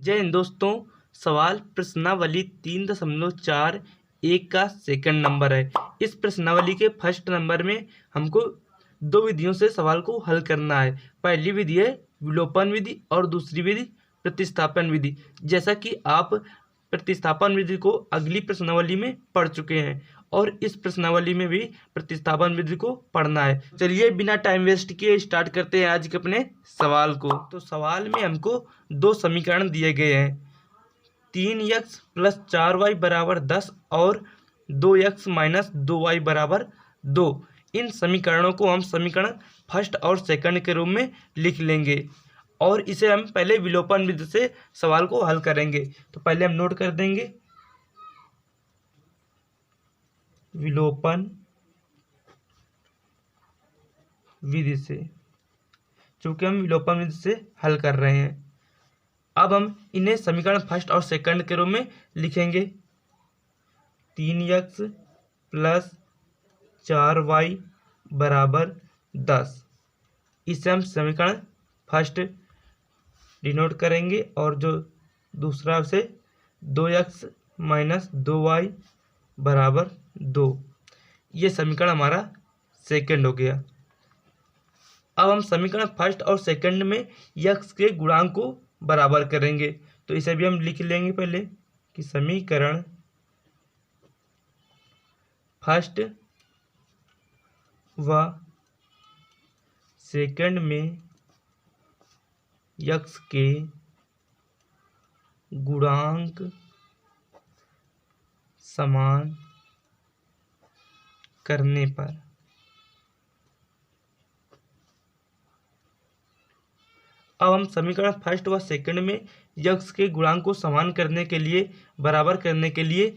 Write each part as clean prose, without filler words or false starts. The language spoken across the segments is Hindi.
जय हिंद दोस्तों। सवाल प्रश्नावली 3.41 का सेकंड नंबर है। इस प्रश्नावली के फर्स्ट नंबर में हमको दो विधियों से सवाल को हल करना है। पहली विधि है विलोपन विधि और दूसरी विधि प्रतिस्थापन विधि। जैसा कि आप प्रतिस्थापन विधि को अगली प्रश्नावली में पढ़ चुके हैं और इस प्रश्नावली में भी प्रतिस्थापन विधि को पढ़ना है। चलिए बिना टाइम वेस्ट किए स्टार्ट करते हैं आज के अपने सवाल को। तो सवाल में हमको दो समीकरण दिए गए हैं, 3x + 4y = 10 और 2x - 2y = 2। इन समीकरणों को हम समीकरण फर्स्ट और सेकंड के रूप में लिख लेंगे और इसे हम पहले विलोपन विधि से सवाल को हल करेंगे। तो पहले हम नोट कर देंगे विलोपन विधि से, चूंकि हम विलोपन विधि से हल कर रहे हैं। अब हम इन्हें समीकरण फर्स्ट और सेकंड के रूप में लिखेंगे। 3x + 4y = 10। इसे हम समीकरण फर्स्ट डिनोट करेंगे और जो दूसरा से 2x - 2y = 2। ये समीकरण हमारा सेकंड हो गया। अब हम समीकरण फर्स्ट और सेकंड में x के गुणांक को बराबर करेंगे। तो इसे भी हम लिख लेंगे पहले कि समीकरण फर्स्ट व सेकंड में x के गुणांक समान करने पर अब हम समीकरण फर्स्ट व सेकंड में x के गुणांक को समान करने के लिए, बराबर करने के लिए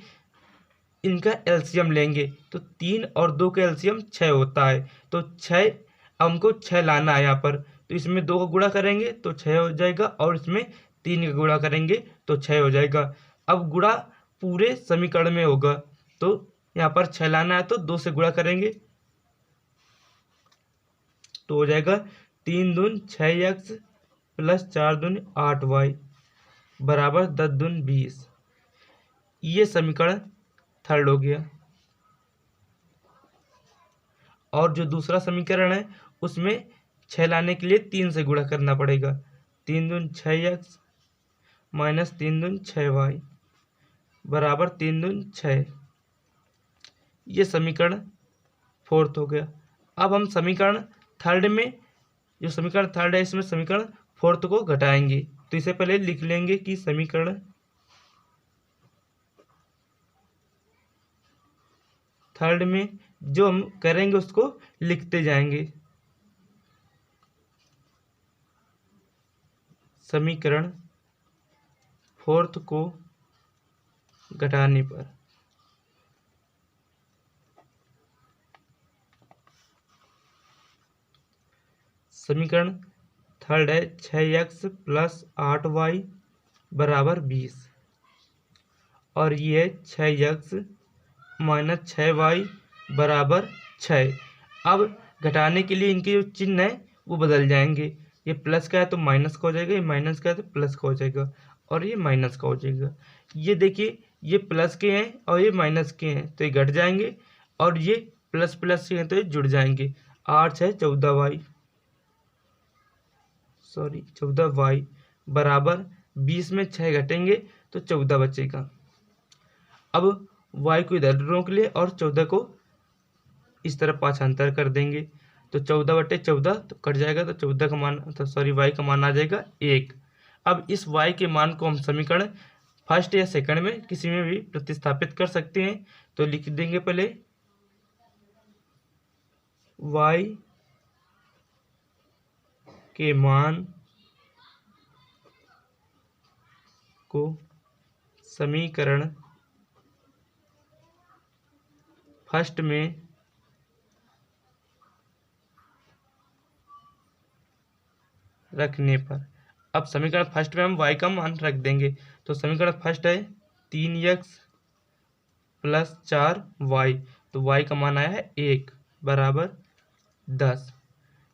इनका एलसीएम लेंगे। तो 3 और 2 का एलसीएम 6 होता है। तो 6 हमको 6 लाना है यहाँ पर। तो इसमें 2 का गुणा करेंगे तो 6 हो जाएगा और इसमें 3 का गुणा करेंगे तो 6 हो जाएगा। अब गुणा पूरे समीकरण में होगा तो यहाँ पर 6 लाना है तो 2 से गुणा करेंगे तो हो जाएगा 3 दूनी 6x + 4 दूनी 8y = 10 दूनी 20। ये समीकरण थर्ड हो गया। और जो दूसरा समीकरण है उसमें 6 लाने के लिए 3 से गुणा करना पड़ेगा। 3 दूनी 6x - 3 दूनी 6y = 3 दूनी 6। ये समीकरण फोर्थ हो गया। अब हम समीकरण थर्ड में, जो समीकरण थर्ड है इसमें समीकरण फोर्थ को घटाएंगे। तो इसे पहले लिख लेंगे कि समीकरण थर्ड में जो हम करेंगे उसको लिखते जाएंगे। समीकरण फोर्थ को घटाने पर समीकरण थर्ड है 6x + 8y = 20 और ये है 6x - 6y = 6। अब घटाने के लिए इनके जो चिन्ह है वो बदल जाएंगे। ये प्लस का है तो माइनस का हो जाएगा, ये माइनस का है तो प्लस का हो जाएगा और ये माइनस का हो जाएगा। ये देखिए ये प्लस के हैं और ये माइनस के हैं तो ये घट जाएंगे और ये प्लस प्लस के हैं तो ये जुड़ जाएंगे। 8 है 14y 14y बराबर 20 में 6 घटेंगे तो 14 बचेगा। अब y को इधर रोक ले और 14 को इस तरफ पाछांतर कर देंगे तो 14/14 तो कट जाएगा तो 14 का मान y का मान आ जाएगा 1। अब इस y के मान को हम समीकरण फर्स्ट या सेकंड में किसी में भी प्रतिस्थापित कर सकते हैं। तो लिख देंगे पहले y के मान को समीकरण फर्स्ट में रखने पर, अब समीकरण फर्स्ट में हम y का मान रख देंगे। तो समीकरण फर्स्ट है 3x + 4y, तो y का मान आया है 1 = 10।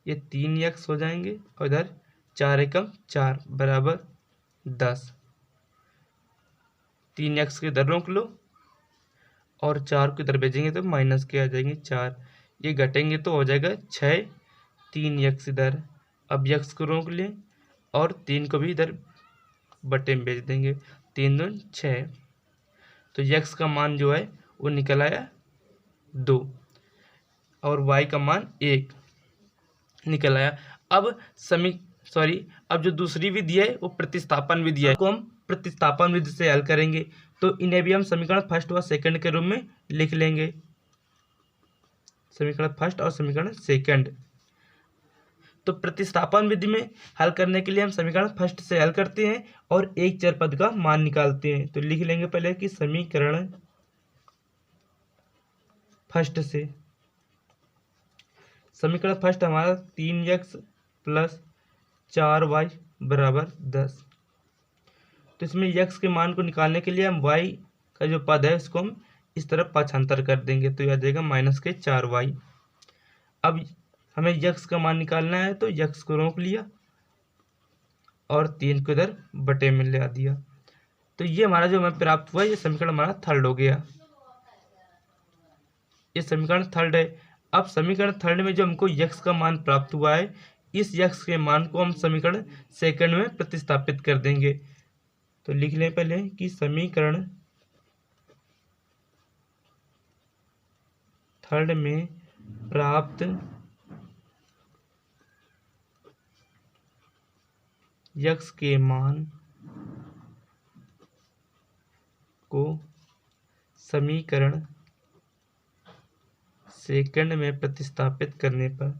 ये 3x हो जाएंगे और इधर 4 एकम 4 = 10। 3x के इधर रोक लो और 4 को इधर भेजेंगे तो माइनस के आ जाएंगे 4, ये घटेंगे तो हो जाएगा 6, 3x इधर। अब x को रोक लें और 3 को भी इधर बटे में भेज देंगे, 3 दूनी 6। तो x का मान जो है वो निकल आया 2 और y का मान 1 निकल आया। अब अब जो दूसरी विधि है वो प्रतिस्थापन विधि है, को हम प्रतिस्थापन विधि से हल करेंगे। तो इन्हें भी हम समीकरण फर्स्ट व सेकंड के रूप में लिख लेंगे, समीकरण फर्स्ट और समीकरण सेकंड। तो प्रतिस्थापन विधि में हल करने के लिए हम समीकरण फर्स्ट से हल करते हैं और एक चर पद का मान निकालते हैं। तो लिख लेंगे पहले कि समीकरण फर्स्ट से, समीकरण फर्स्ट हमारा 3x + 4y = 10। तो इसमें x के मान को निकालने के लिए हम y का जो पद है उसको हम इस तरफ पाछांतर कर देंगे, तो यह आ जाएगा -4y। अब हमें x का मान निकालना है तो x को रोक लिया और 3 को इधर बटे में ले आ दिया। तो ये हमारा जो हमें प्राप्त हुआ, ये समीकरण हमारा थर्ड हो गया, ये समीकरण थर्ड है। अब समीकरण थर्ड में जो हमको x का मान प्राप्त हुआ है, इस x के मान को हम समीकरण सेकंड में प्रतिस्थापित कर देंगे। तो लिख लें पहले कि समीकरण थर्ड में प्राप्त x के मान को समीकरण सेकंड में प्रतिस्थापित करने पर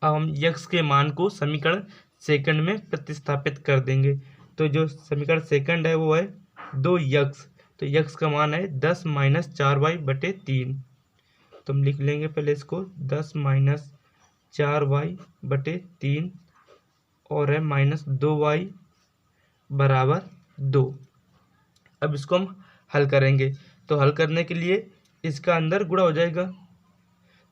अब हम x के मान को समीकरण सेकंड में प्रतिस्थापित कर देंगे। तो जो समीकरण सेकंड है वो है 2x, तो x का मान है 10 - 4y/3। तो हम लिख लेंगे पहले इसको 10 - 4y/3 और है -2y = 2। अब इसको हम हल करेंगे, तो हल करने के लिए इसका अंदर गुणा हो जाएगा,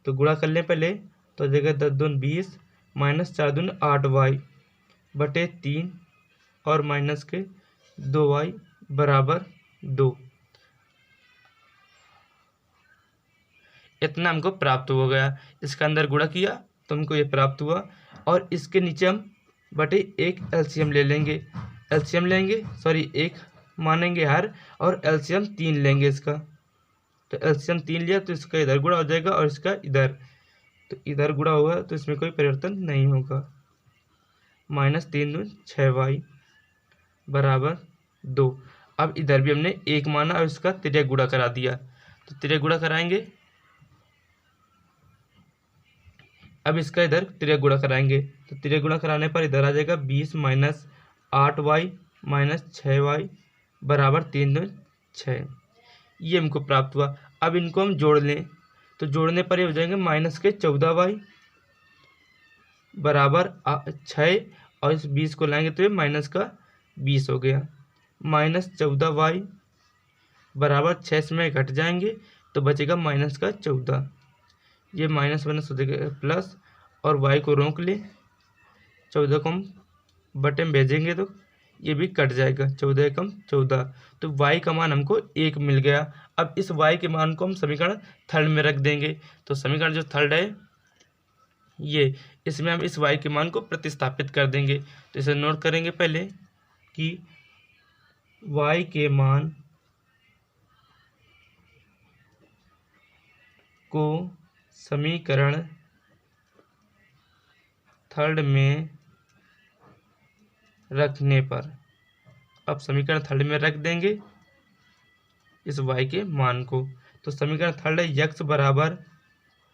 तो गुणा कर लें पहले। तो जगह 10 दूनी 20 -4 दूनी 8y/3 और माइनस के 2y = 2। इतना हमको प्राप्त हो गया। इसका अंदर गुणा किया तो हमको ये प्राप्त हुआ और इसके नीचे हम बटे एक एलसीएम ले लेंगे, एक मानेंगे हर और एलसीएम 3 लेंगे इसका। तो एलसीएम 3 लिया तो इसका इधर गुणा हो जाएगा और इसका इधर, तो इधर गुणा होगा तो इसमें कोई परिवर्तन नहीं होगा। -3 दूनी 6y = 2। अब इधर भी हमने 1 माना और इसका तिर्यक गुणा करा दिया, तो तिर्यक गुणा कराएंगे। अब इसका इधर तिर्यक गुणा कराएंगे, तो तिर्यक गुणा कराने पर इधर आ जाएगा 20 - 8y - 6y = 3 दूनी 6। ये हमको प्राप्त हुआ। अब इनको हम जोड़ लें, तो जोड़ने पर ये हो जाएंगे -14y = 6 और इस 20 को लाएंगे तो ये -20 हो गया। -14y = 6 से घट जाएंगे तो बचेगा -14। ये माइनस हो जाएगा प्लस और y को रोक ले, 14 को हम बटे में भेजेंगे तो ये भी कट जाएगा, 14 × 14। तो y का मान हमको 1 मिल गया। अब इस y के मान को हम समीकरण थर्ड में रख देंगे। तो समीकरण जो थर्ड है ये, इसमें हम इस y के मान को प्रतिस्थापित कर देंगे। तो इसे नोट करेंगे पहले कि y के मान को समीकरण थर्ड में रखने पर, अब समीकरण थर्ड में रख देंगे इस y के मान को। तो समीकरण थर्ड है x =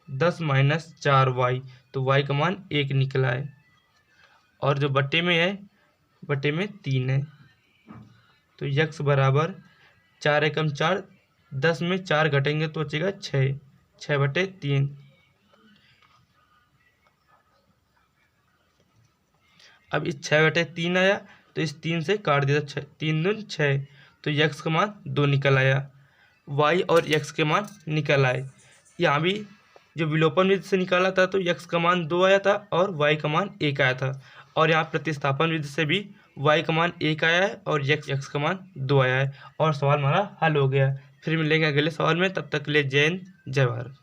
10 - 4y, तो y का मान 1 निकला है और जो बटे में है, बटे में 3 है। तो x = 4 × 4, 10 में 4 घटेंगे तो बचेगा 6, 6/3। अब इस 6/3 आया तो इस 3 से काट दिया, 3 दूनी 6, तो x का मान 2 निकल आया। y और x के मान निकल आए। यहाँ भी जो विलोपन विधि से निकाला था तो x का मान 2 आया था और y का मान 1 आया था, और यहाँ प्रतिस्थापन विधि से भी y का मान 1 आया है और x का मान 2 आया है, और सवाल हमारा हल हो गया। फिर मिलेंगे अगले सवाल में, तब तक के लिए जय हिंद जय भारत।